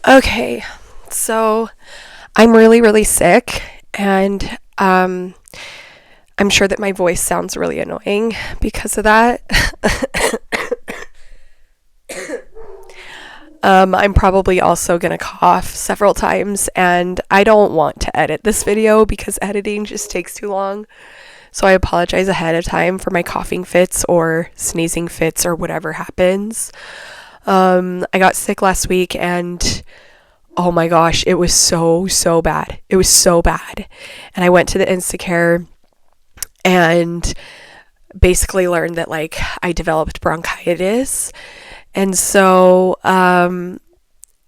Okay, so I'm really, really sick, and I'm sure that my voice sounds really annoying because of that. I'm probably also gonna cough several times, and I don't want to edit this video because editing just takes too long. So I apologize ahead of time for my coughing fits or sneezing fits or whatever happens. I got sick last week, and oh my gosh, it was so bad. It was so bad. And I went to the Instacare and basically learned that like I developed bronchitis. And so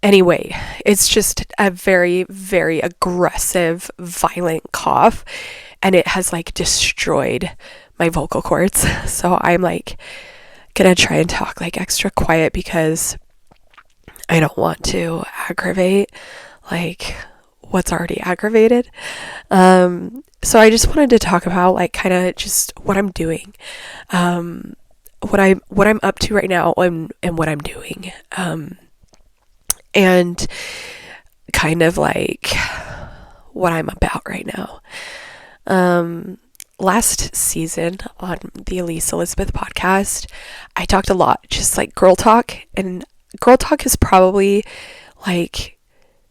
anyway, it's just a very, very aggressive, violent cough, and it has like destroyed my vocal cords. So I'm like gonna try and talk like extra quiet because I don't want to aggravate like what's already aggravated. So I just wanted to talk about like kind of just what I'm doing, what I'm up to right now, and what I'm doing, and kind of like what I'm about right now. Last season on the Elise Elizabeth Podcast, I talked a lot, just like girl talk, and girl talk is probably like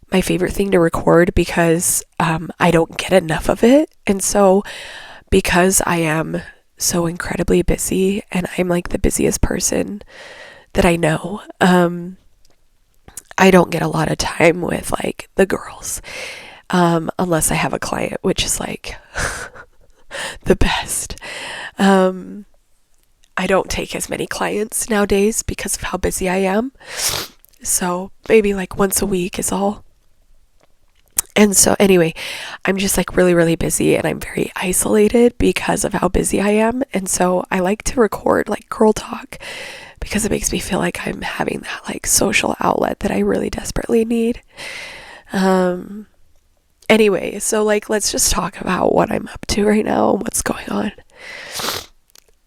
my favorite thing to record because I don't get enough of it. And so because I am so incredibly busy, and I'm like the busiest person that I know, I don't get a lot of time with like the girls, unless I have a client, which is like the best. I don't take as many clients nowadays because of how busy I am. So maybe like once a week is all. And so anyway, I'm just like really, really busy, and I'm very isolated because of how busy I am. And so I like to record like girl talk because it makes me feel like I'm having that like social outlet that I really desperately need. Anyway, so like let's just talk about what I'm up to right now and what's going on.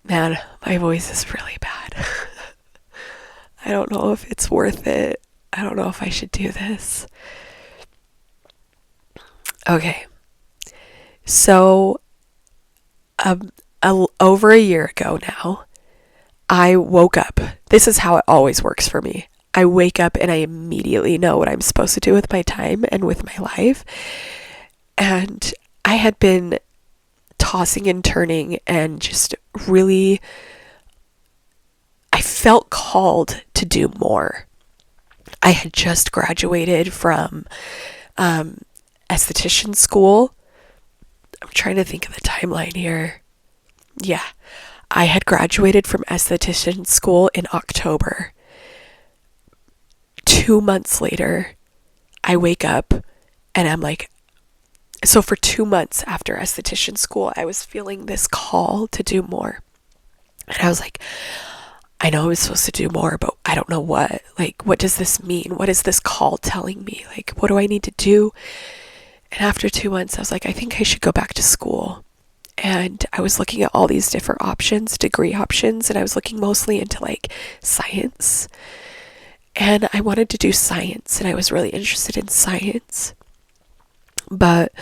Man, my voice is really bad. I don't know if it's worth it. I don't know if I should do this. Okay. So, over a year ago now, I woke up. This is how it always works for me. I wake up and I immediately know what I'm supposed to do with my time and with my life. And I had been tossing and turning and just really, I felt called to do more. I had just graduated from esthetician school. I'm trying to think of the timeline here. Yeah, I had graduated from esthetician school in October. 2 months later, I wake up and I'm like, so for 2 months after esthetician school, I was feeling this call to do more. And I was like, I know I was supposed to do more, but I don't know what. Like, what does this mean? What is this call telling me? Like, what do I need to do? And after 2 months, I was like, I think I should go back to school. And I was looking at all these different options, degree options, and I was looking mostly into like science. And I wanted to do science, and I was really interested in science. But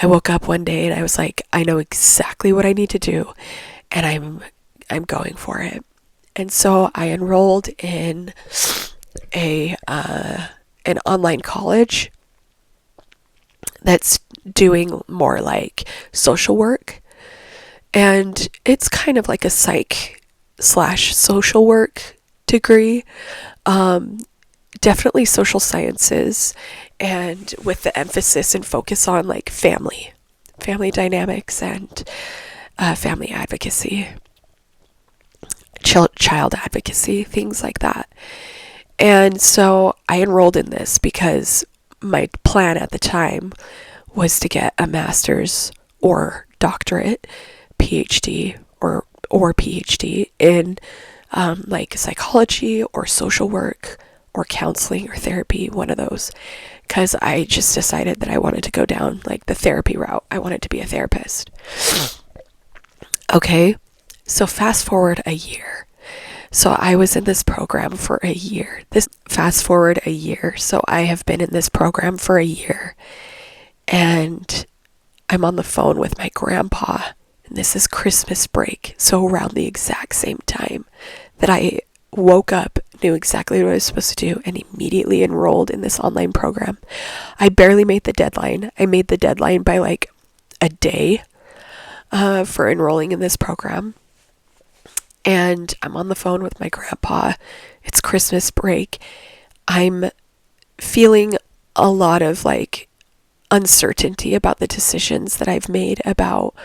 I woke up one day and I was like, I know exactly what I need to do, and I'm going for it. And so I enrolled in an online college that's doing more like social work, and it's kind of like a psych/social work degree. Definitely social sciences, and with the emphasis and focus on like family dynamics and family advocacy, child advocacy, things like that. And so I enrolled in this because my plan at the time was to get a master's or doctorate, PhD or PhD in like psychology or social work or counseling or therapy, one of those, because I just decided that I wanted to go down like the therapy route. I wanted to be a therapist. Okay, so fast forward a year. So I was in this program for a year. This fast forward a year. So I have been in this program for a year. And I'm on the phone with my grandpa. And this is Christmas break. So around the exact same time that I woke up, knew exactly what I was supposed to do, and immediately enrolled in this online program. I barely made the deadline. I made the deadline by like a day for enrolling in this program. And I'm on the phone with my grandpa. It's Christmas break. I'm feeling a lot of like uncertainty about the decisions that I've made about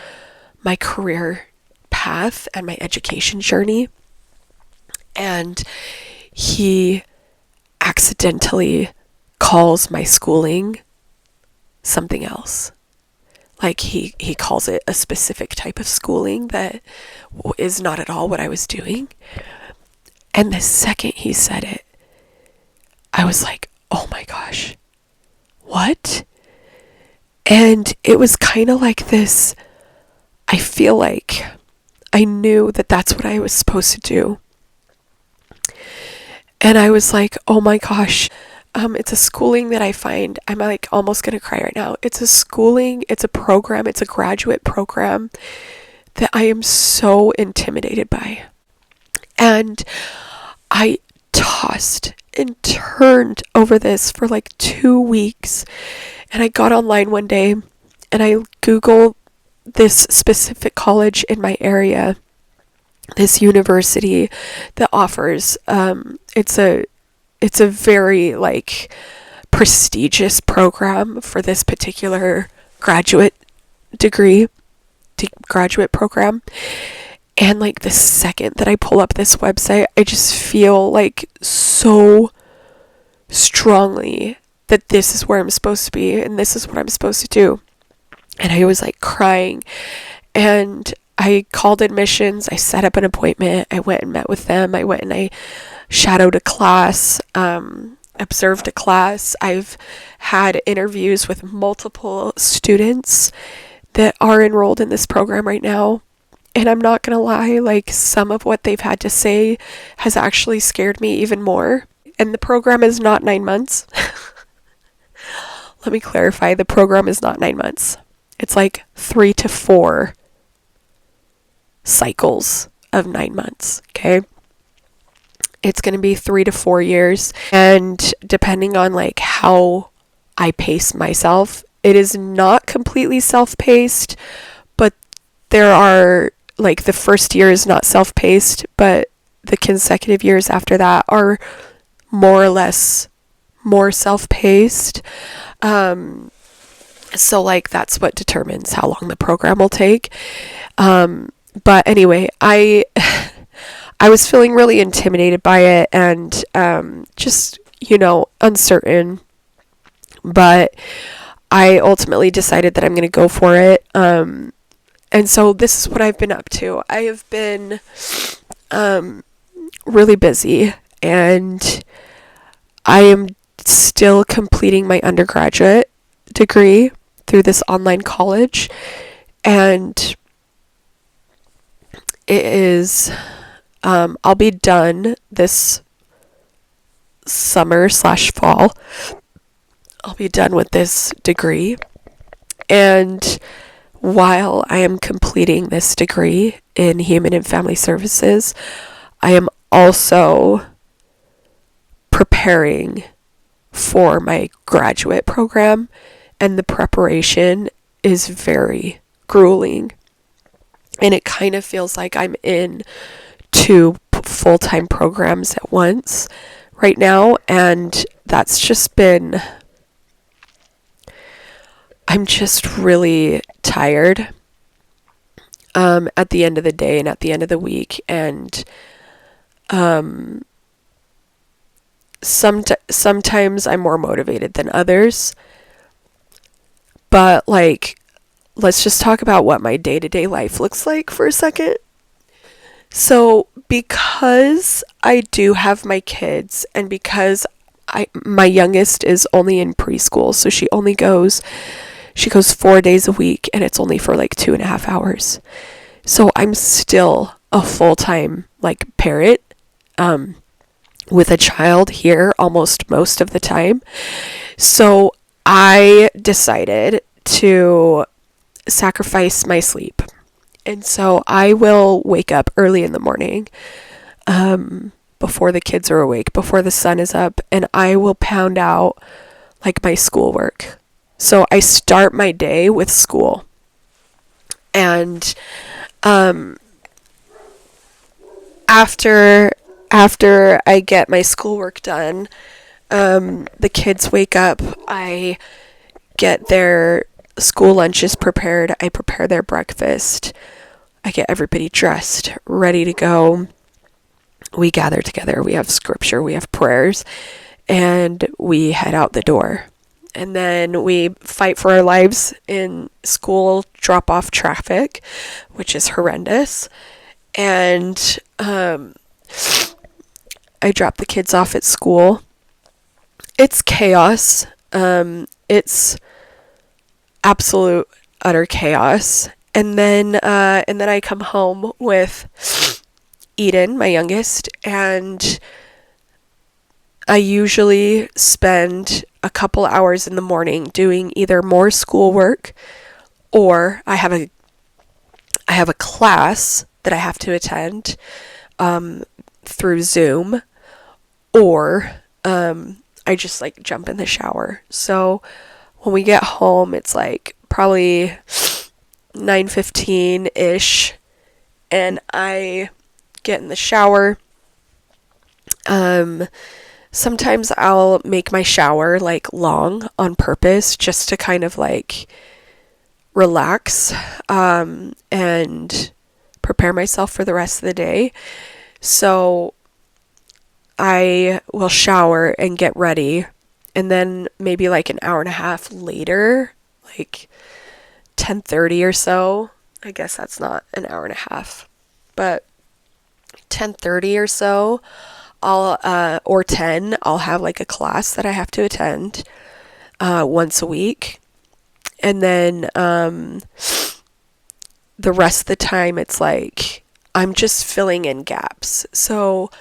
my career path and my education journey. And he accidentally calls my schooling something else. Like he calls it a specific type of schooling that is not at all what I was doing. And the second he said it, I was like, oh my gosh, what? And it was kind of like this, I feel like I knew that that's what I was supposed to do. And I was like, oh my gosh, it's a schooling that I find, I'm like almost going to cry right now. It's a schooling, it's a program, it's a graduate program that I am so intimidated by. And I tossed and turned over this for like 2 weeks. And I got online one day and I Googled this specific college in my area, this university that offers, it's a very like prestigious program for this particular graduate program. And like the second that I pull up this website, I just feel like so strongly that this is where I'm supposed to be and this is what I'm supposed to do. And I was like crying, and I called admissions. I set up an appointment. I went and met with them. I went and I shadowed a class, observed a class. I've had interviews with multiple students that are enrolled in this program right now. And I'm not going to lie, like some of what they've had to say has actually scared me even more. And the program is not 9 months. Let me clarify. The program is not 9 months. It's like 3 to 4 cycles of 9 months. Okay. It's going to be 3 to 4 years. And depending on like how I pace myself, it is not completely self-paced, but there are like the first year is not self-paced, but the consecutive years after that are more or less more self-paced. So like that's what determines how long the program will take. But anyway, I was feeling really intimidated by it and just, uncertain. But I ultimately decided that I'm going to go for it. And so this is what I've been up to. I have been really busy, and I am still completing my undergraduate degree through this online college, and it is I'll be done this summer/fall. I'll be done with this degree, and while I am completing this degree in Human and Family Services, I am also preparing for my graduate program, and the preparation is very grueling. And it kind of feels like I'm in 2 full-time programs at once right now, and that's just been, I'm just really tired at the end of the day and at the end of the week, and sometimes I'm more motivated than others, but like, let's just talk about what my day-to-day life looks like for a second. So because I do have my kids, and because my youngest is only in preschool, so she goes 4 days a week, and it's only for like 2.5 hours. So I'm still a full-time like parent with a child here almost most of the time. So I decided to sacrifice my sleep. And so I will wake up early in the morning, before the kids are awake, before the sun is up, and I will pound out like my schoolwork. So I start my day with school. And after I get my schoolwork done, the kids wake up, I get their school lunches prepared, I prepare their breakfast, I get everybody dressed, ready to go. We gather together, we have scripture, we have prayers, and we head out the door. And then we fight for our lives in school drop-off traffic, which is horrendous. And I drop the kids off at school. It's chaos. It's absolute utter chaos. And then I come home with Eden, my youngest, and I usually spend a couple hours in the morning doing either more schoolwork, or I have a class that I have to attend through Zoom, or I just like jump in the shower. So when we get home, it's like probably 9:15-ish, and I get in the shower. Sometimes I'll make my shower like long on purpose just to kind of like relax and prepare myself for the rest of the day. So I will shower and get ready, and then maybe like an hour and a half later, like 10:30 or so, I guess that's not an hour and a half, but 10:30 or so, or 10, I'll have like a class that I have to attend once a week. And then the rest of the time, it's like I'm just filling in gaps. So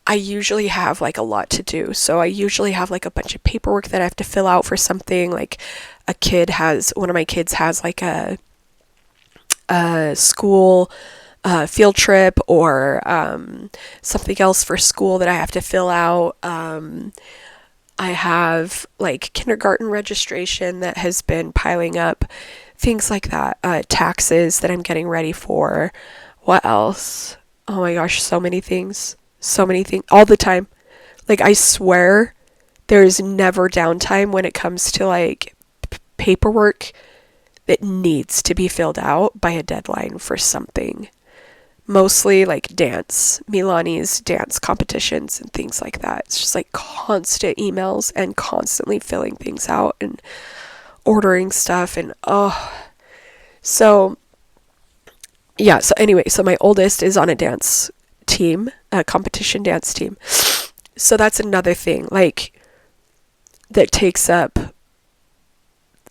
I usually have like a lot to do. So I usually have like a bunch of paperwork that I have to fill out for something. Like one of my kids has like a school field trip, or something else for school that I have to fill out. I have like kindergarten registration that has been piling up, things like that, taxes that I'm getting ready for. What else? Oh my gosh, so many things all the time. Like I swear there's never downtime when it comes to like paperwork that needs to be filled out by a deadline for something. Mostly like dance, Milani's dance competitions and things like that. It's just like constant emails and constantly filling things out and ordering stuff, and so yeah, so anyway, so my oldest is on a dance team, a competition dance team. So that's another thing like that takes up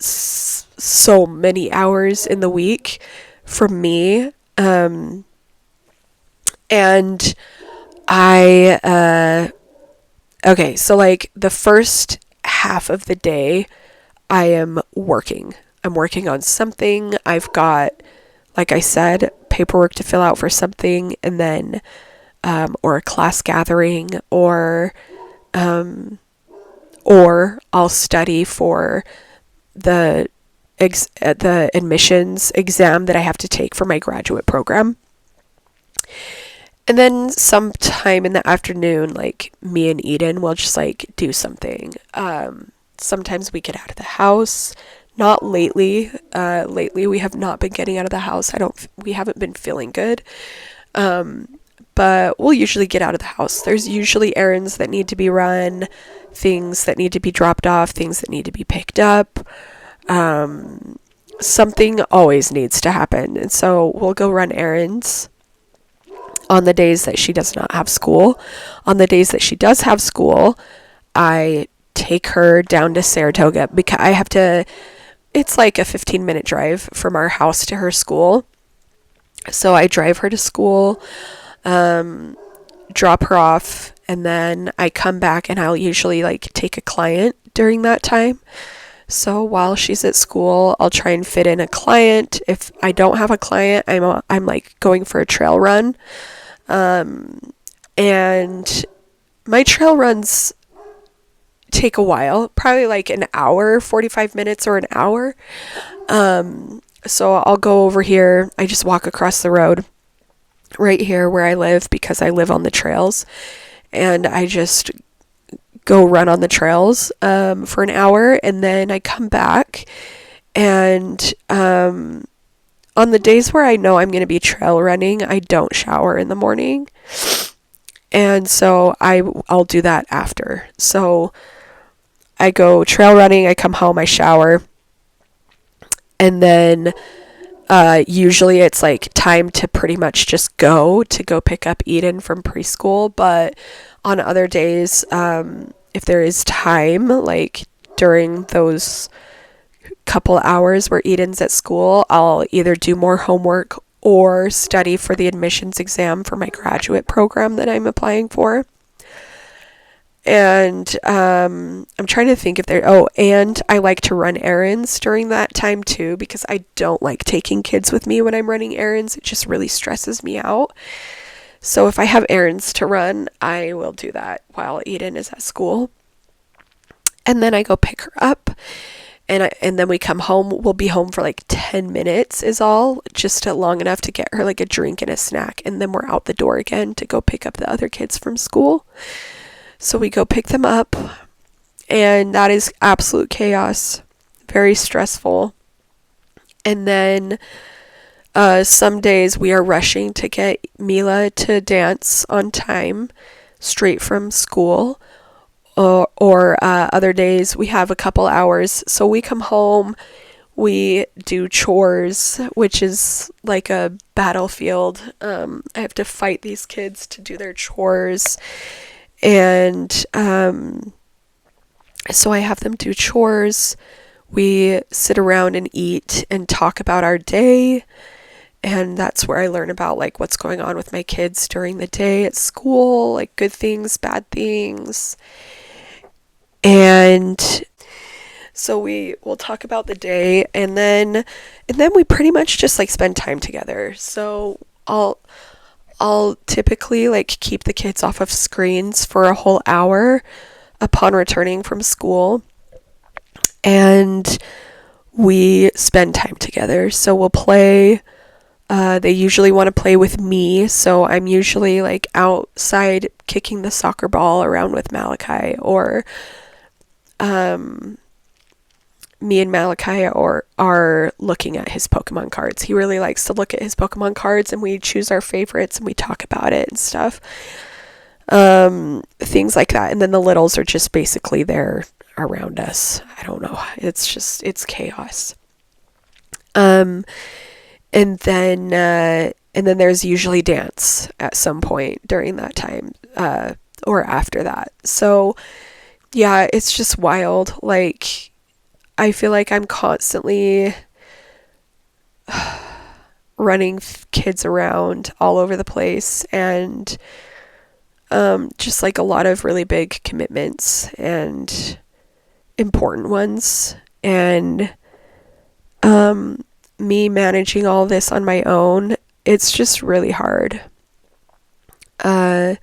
so many hours in the week for me. And okay, so like the first half of the day, I am working. I'm working on something. I've got, like I said, paperwork to fill out for something, and then, or a class gathering, or I'll study for the admissions exam that I have to take for my graduate program. And then sometime in the afternoon, like me and Eden will just like do something. Sometimes we get out of the house. Not lately. Lately we have not been getting out of the house. We haven't been feeling good. But we'll usually get out of the house. There's usually errands that need to be run, things that need to be dropped off, things that need to be picked up. Something always needs to happen. And so we'll go run errands on the days that she does not have school. On the days that she does have school, I take her down to Saratoga because it's like a 15-minute drive from our house to her school. So I drive her to school. drop her off, and then I come back, and I'll usually like take a client during that time. So while she's at school, I'll try and fit in a client. If I don't have a client, I'm like going for a trail run. And my trail runs take a while, probably like an hour, 45 minutes or an hour. So I'll go over here. I just walk across the road right here where I live because I live on the trails, and I just go run on the trails for an hour, and then I come back, and on the days where I know I'm going to be trail running, I don't shower in the morning, and so I'll do that after. So I go trail running, I come home, I shower, and then usually it's like time to pretty much just go pick up Eden from preschool. But on other days, if there is time, like during those couple hours where Eden's at school, I'll either do more homework or study for the admissions exam for my graduate program that I'm applying for. And I'm trying to think if and I like to run errands during that time too, because I don't like taking kids with me when I'm running errands. It just really stresses me out. So if I have errands to run, I will do that while Eden is at school. And then I go pick her up, and then we come home. We'll be home for like 10 minutes is all, just long enough to get her like a drink and a snack. And then we're out the door again to go pick up the other kids from school. So we go pick them up, and that is absolute chaos, very stressful. And then some days we are rushing to get Mila to dance on time, straight from school, or other days we have a couple hours. So we come home, we do chores, which is like a battlefield. I have to fight these kids to do their chores. And so I have them do chores. We sit around and eat and talk about our day. And that's where I learn about like what's going on with my kids during the day at school, like good things, bad things. And so we'll talk about the day, and then we pretty much just like spend time together. So I'll typically like keep the kids off of screens for a whole hour upon returning from school, and we spend time together. So we'll play. They usually want to play with me, so I'm usually like outside kicking the soccer ball around with Malachi, or me and Malachi are looking at his Pokemon cards. He really likes to look at his Pokemon cards, and we choose our favorites and we talk about it and stuff. Things like that. And then the littles are just basically there around us. I don't know. It's chaos. And then there's usually dance at some point during that time, or after that. So yeah, it's just wild. Like, I feel like I'm constantly running kids around all over the place, and just like a lot of really big commitments and important ones, and me managing all this on my own, it's just really hard. I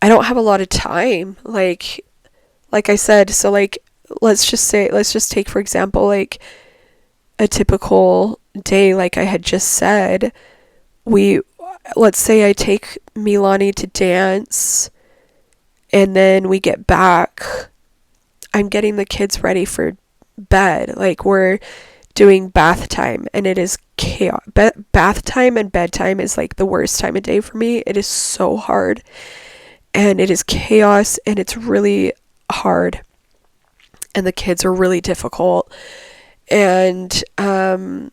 don't have a lot of time, like I said. So like, let's just take, for example, like a typical day, like I had just said. Let's say I take Milani to dance, and then we get back. I'm getting the kids ready for bed. Like, we're doing bath time, and it is chaos. Bath time and bedtime is like the worst time of day for me. It is so hard, and it is chaos, and it's really hard, and the kids are really difficult, and I'm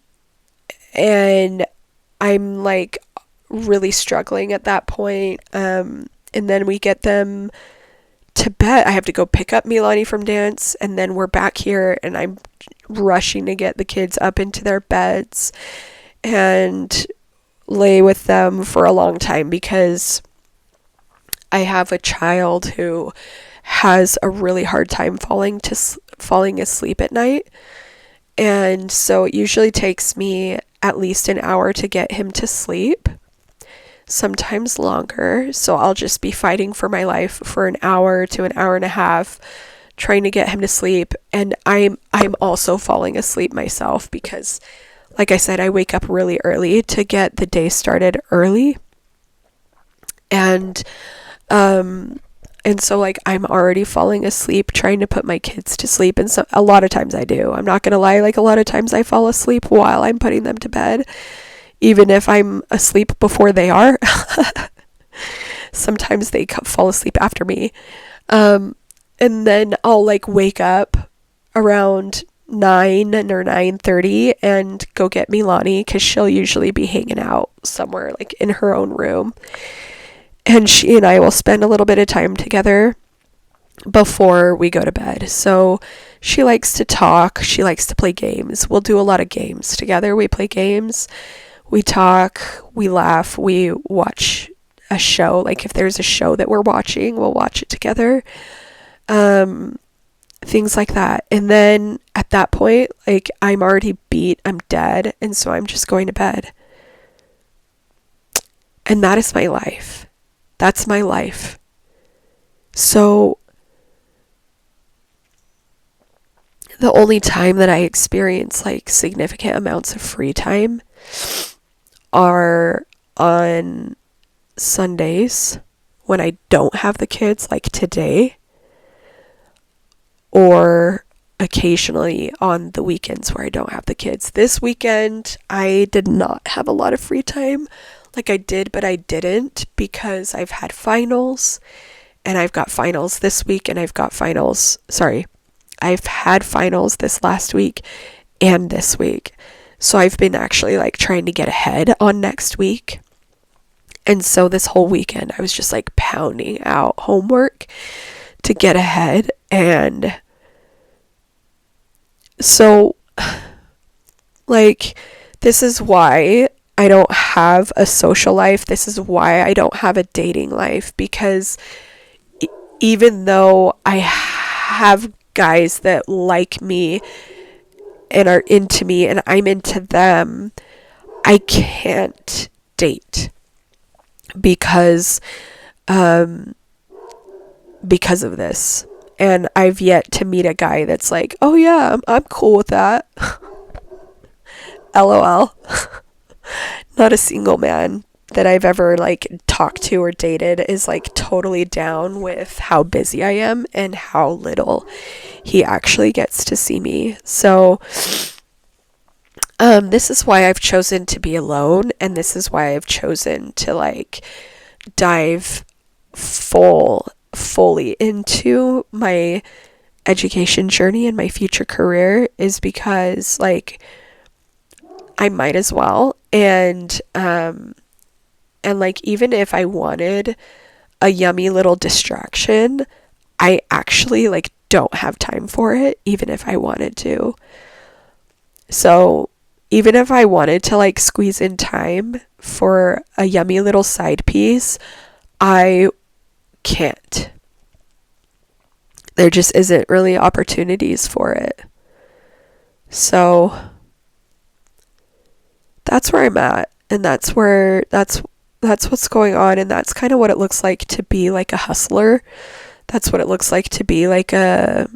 like really struggling at that point. And then we get them to bed. I have to go pick up Milani from dance, and then we're back here, and I'm rushing to get the kids up into their beds. And lay with them for a long time because I have a child who has a really hard time falling asleep at night. And so it usually takes me at least an hour to get him to sleep, sometimes longer. So I'll just be fighting for my life for an hour to an hour and a half, trying to get him to sleep. And I'm also falling asleep myself because, like I said, I wake up really early to get the day started early. And so like I'm already falling asleep trying to put my kids to sleep, and so a lot of times I do. I'm not gonna lie, like a lot of times I fall asleep while I'm putting them to bed, even if I'm asleep before they are. Sometimes they fall asleep after me. And then I'll like wake up around 9 or 9:30 and go get Milani, because she'll usually be hanging out somewhere like in her own room. And she and I will spend a little bit of time together before we go to bed. So she likes to talk. She likes to play games. We'll do a lot of games together. We play games. We talk. We laugh. We watch a show. Like if there's a show that we're watching, we'll watch it together. Things like that. And then at that point, like I'm already beat. I'm dead. And so I'm just going to bed. And that is my life. That's my life. So the only time that I experience like significant amounts of free time are on Sundays when I don't have the kids, like today, or occasionally on the weekends where I don't have the kids. This weekend, I did not have a lot of free time. Like I did, but I didn't, because I've had finals, and I've got finals this week, and I've had finals this last week and this week. So I've been actually like trying to get ahead on next week. And so this whole weekend I was just like pounding out homework to get ahead. And so like this is why I don't have a social life. This is why I don't have a dating life, because even though I have guys that like me and are into me and I'm into them, I can't date because of this. And I've yet to meet a guy that's like, oh yeah, I'm cool with that. LOL. Not a single man that I've ever like talked to or dated is like totally down with how busy I am and how little he actually gets to see me. So this is why I've chosen to be alone, and this is why I've chosen to like dive fully into my education journey and my future career, is because like I might as well. And like, even if I wanted a yummy little distraction, I actually like don't have time for it, even if I wanted to. So even if I wanted to like squeeze in time for a yummy little side piece, I can't. There just isn't really opportunities for it. So that's where I'm at, and that's what's going on, and that's kind of what it looks like to be like a hustler. That's what it looks like to be like a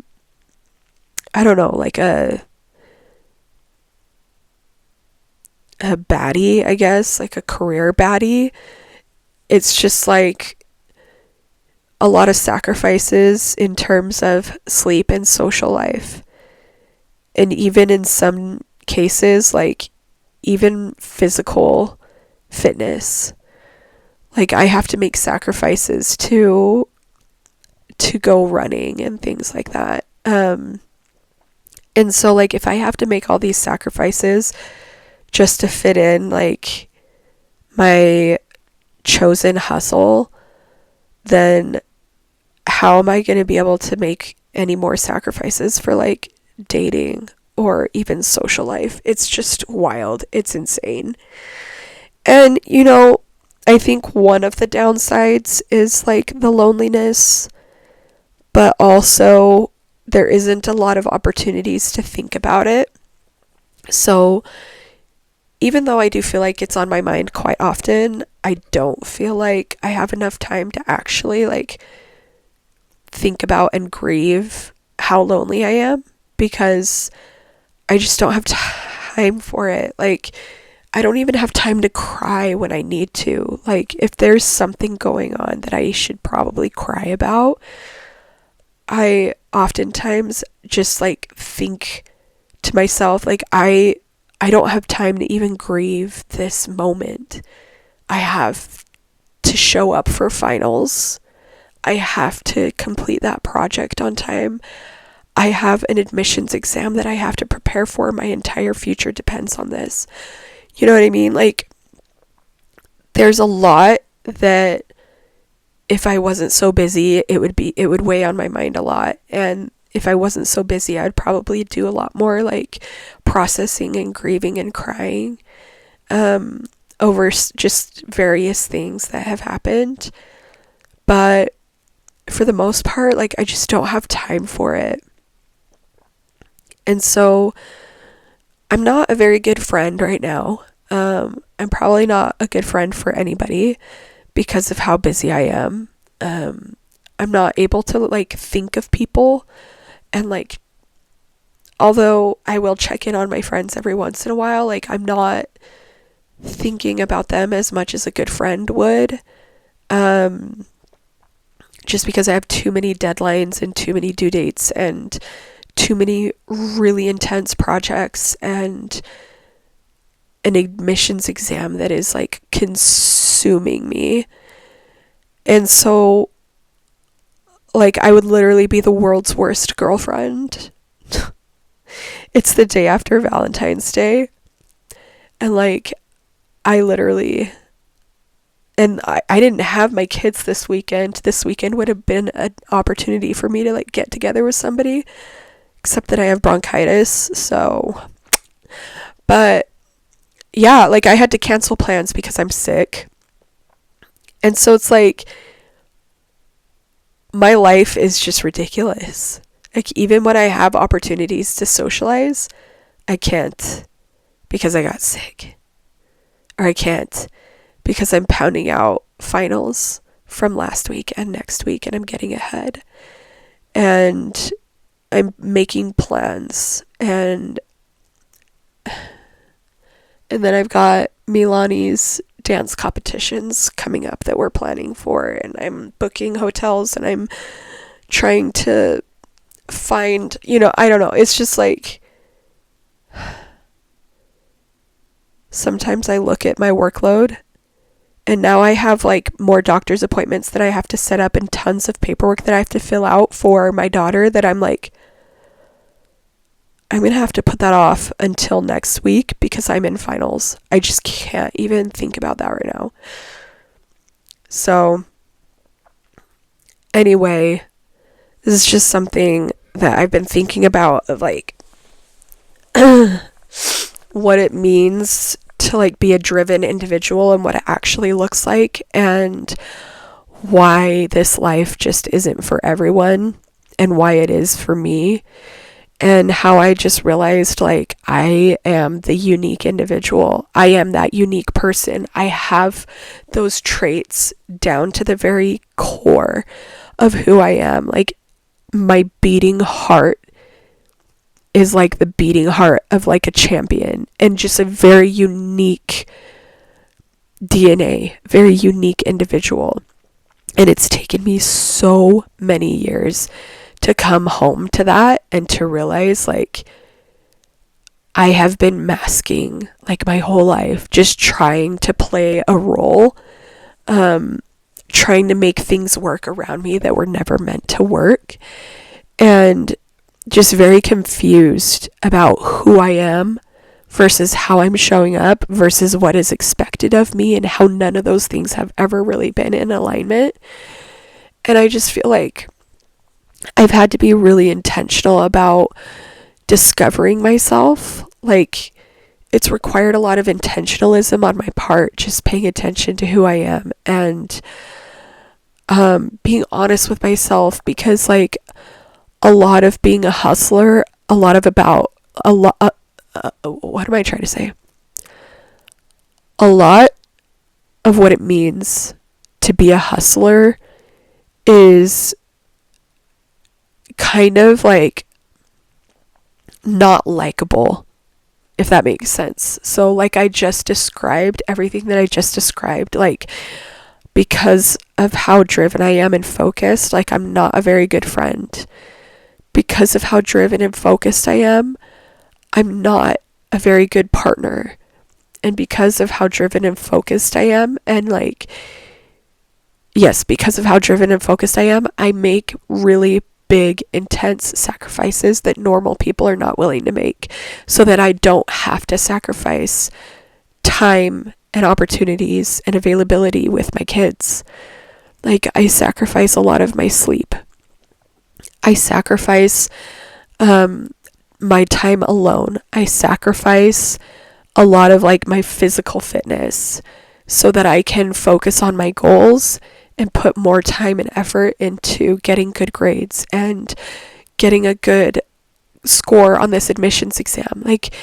baddie, I guess, like a career baddie. It's just like a lot of sacrifices in terms of sleep and social life, and even in some cases like even physical fitness. Like I have to make sacrifices to go running and things like that. And so like if I have to make all these sacrifices just to fit in like my chosen hustle, then how am I going to be able to make any more sacrifices for like dating or even social life? It's just wild. It's insane. And, I think one of the downsides is like the loneliness, but also there isn't a lot of opportunities to think about it. So even though I do feel like it's on my mind quite often, I don't feel like I have enough time to actually like think about and grieve how lonely I am, because I just don't have time for it. Like, I don't even have time to cry when I need to. Like, if there's something going on that I should probably cry about, I oftentimes just like think to myself, like, I don't have time to even grieve this moment. I have to show up for finals. I have to complete that project on time. I have an admissions exam that I have to prepare for. My entire future depends on this. You know what I mean? Like, there's a lot that if I wasn't so busy, it would weigh on my mind a lot. And if I wasn't so busy, I'd probably do a lot more like processing and grieving and crying over just various things that have happened. But for the most part, like, I just don't have time for it. And so I'm not a very good friend right now. I'm probably not a good friend for anybody because of how busy I am. I'm not able to like think of people, and like, although I will check in on my friends every once in a while, like, I'm not thinking about them as much as a good friend would. Just because I have too many deadlines and too many due dates and too many really intense projects and an admissions exam that is like consuming me. And so like, I would literally be the world's worst girlfriend. It's the day after Valentine's Day, and like, I literally, and I didn't have my kids this weekend. This weekend would have been an opportunity for me to like get together with somebody, except that I have bronchitis. So, but yeah, like, I had to cancel plans because I'm sick. And so it's like, my life is just ridiculous. Like, even when I have opportunities to socialize, I can't because I got sick. Or I can't because I'm pounding out finals from last week and next week, and I'm getting ahead. And I'm making plans, and then I've got Milani's dance competitions coming up that we're planning for, and I'm booking hotels, and I'm trying to find, I don't know, it's just like, sometimes I look at my workload, and now I have like more doctor's appointments that I have to set up and tons of paperwork that I have to fill out for my daughter, that I'm like, I'm going to have to put that off until next week because I'm in finals. I just can't even think about that right now. So, anyway, this is just something that I've been thinking about, of like, what it means to like be a driven individual and what it actually looks like, and why this life just isn't for everyone and why it is for me. And how I just realized, like, I am the unique individual. I am that unique person. I have those traits down to the very core of who I am. Like, my beating heart is like the beating heart of like a champion, and just a very unique DNA, very unique individual. And it's taken me so many years to come home to that and to realize, like, I have been masking like my whole life, just trying to play a role, trying to make things work around me that were never meant to work, and just very confused about who I am versus how I'm showing up versus what is expected of me, and how none of those things have ever really been in alignment. And I just feel like I've had to be really intentional about discovering myself. Like, it's required a lot of intentionalism on my part, just paying attention to who I am and being honest with myself, because like a lot of being a hustler, what am I trying to say? A lot of what it means to be a hustler is kind of like not likable, if that makes sense. So like I just described, everything that I just described, like because of how driven I am and focused, like I'm not a very good friend. Because of how driven and focused I am, I'm not a very good partner. And because of how driven and focused I am, and like, yes, because of how driven and focused I am, I make really big, intense sacrifices that normal people are not willing to make, so that I don't have to sacrifice time and opportunities and availability with my kids. Like, I sacrifice a lot of my sleep. I sacrifice my time alone. I sacrifice a lot of like my physical fitness so that I can focus on my goals and put more time and effort into getting good grades and getting a good score on this admissions exam. Like,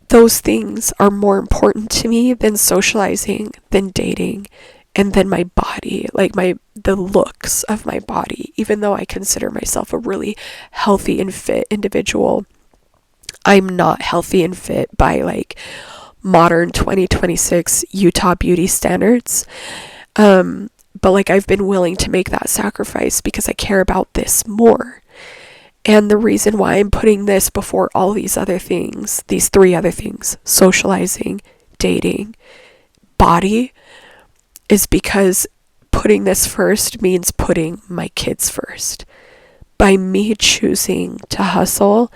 those things are more important to me than socializing, than dating, and then my body, like the looks of my body. Even though I consider myself a really healthy and fit individual, I'm not healthy and fit by like modern 2026 Utah beauty standards. But like I've been willing to make that sacrifice because I care about this more. And the reason why I'm putting this before all these other things, these three other things, socializing, dating, body, is because putting this first means putting my kids first. By me choosing to hustle,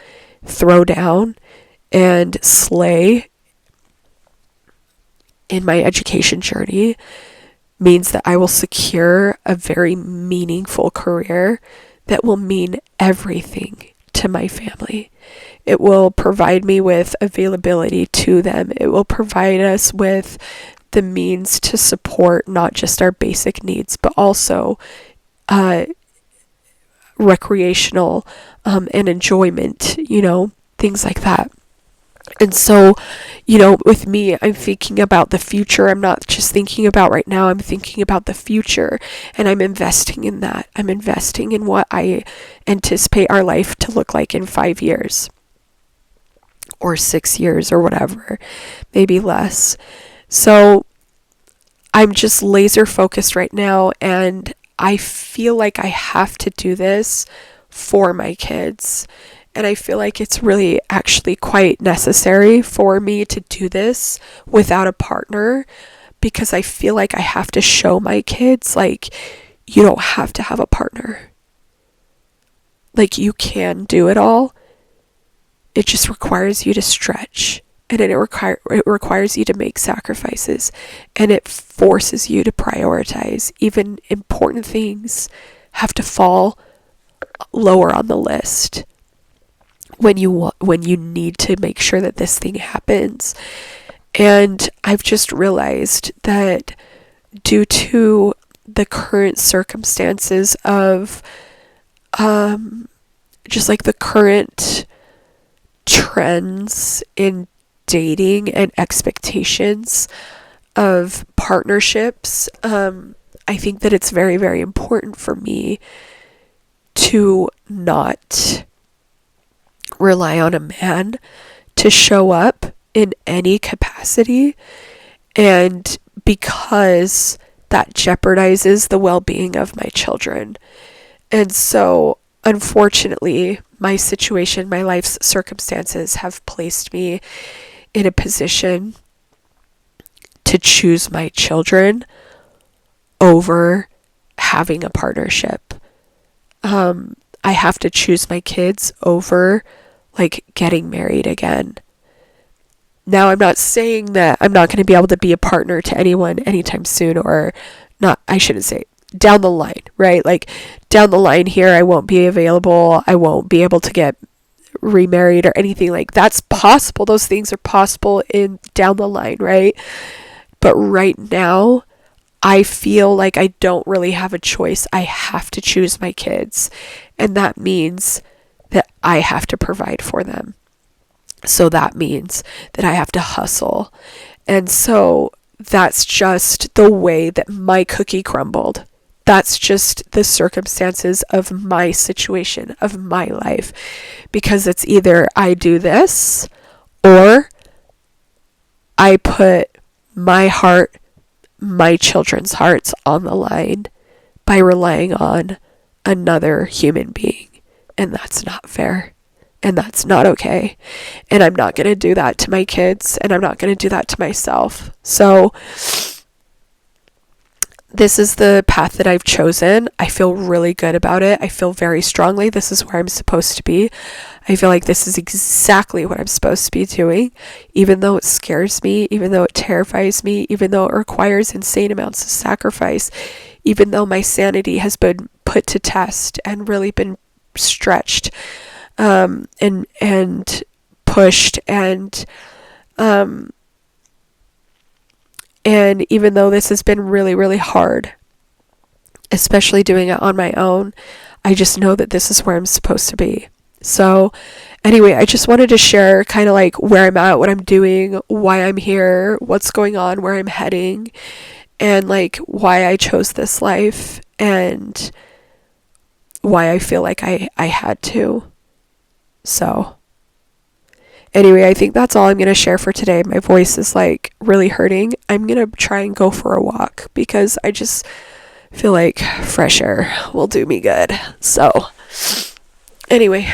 throw down, and slay in my education journey means that I will secure a very meaningful career that will mean everything to my family. It will provide me with availability to them. It will provide us with the means to support not just our basic needs, but also recreational and enjoyment, things like that. And so, with me, I'm thinking about the future. I'm not just thinking about right now. I'm thinking about the future, and I'm investing in that. I'm investing in what I anticipate our life to look like in 5 years or 6 years or whatever, maybe less. So I'm just laser focused right now, and I feel like I have to do this for my kids. And I feel like it's really actually quite necessary for me to do this without a partner, because I feel like I have to show my kids, like, you don't have to have a partner. Like, you can do it all. It just requires you to stretch, and it requires you to make sacrifices, and it forces you to prioritize. Even important things have to fall lower on the list when you need to make sure that this thing happens. And I've just realized that due to the current circumstances of just like the current trends in dating and expectations of partnerships, I think that it's very, very important for me to not rely on a man to show up in any capacity, and because that jeopardizes the well-being of my children. And so, unfortunately, my situation, my life's circumstances have placed me in a position to choose my children over having a partnership. I have to choose my kids over like getting married again. Now, I'm not saying that I'm not going to be able to be a partner to anyone anytime soon, or not, I shouldn't say down the line, right? Like down the line here, I won't be available. I won't be able to get remarried or anything. Like, that's possible. Those things are possible in down the line, right? But right now, I feel like I don't really have a choice. I have to choose my kids. And that means that I have to provide for them. So that means that I have to hustle. And so that's just the way that my cookie crumbled. That's just the circumstances of my situation, of my life. Because it's either I do this or I put my heart, my children's hearts on the line by relying on another human being. And that's not fair. And that's not okay. And I'm not going to do that to my kids. And I'm not going to do that to myself. So this is the path that I've chosen. I feel really good about it. I feel very strongly this is where I'm supposed to be. I feel like this is exactly what I'm supposed to be doing, even though it scares me, even though it terrifies me, even though it requires insane amounts of sacrifice, even though my sanity has been put to test and really been stretched, and pushed, and even though this has been really, really hard, especially doing it on my own, I just know that this is where I'm supposed to be. So anyway, I just wanted to share kind of like where I'm at, what I'm doing, why I'm here, what's going on, where I'm heading, and like why I chose this life and why I feel like I had to. So anyway, I think that's all I'm going to share for today. My voice is like really hurting. I'm going to try and go for a walk because I just feel like fresh air will do me good. So anyway,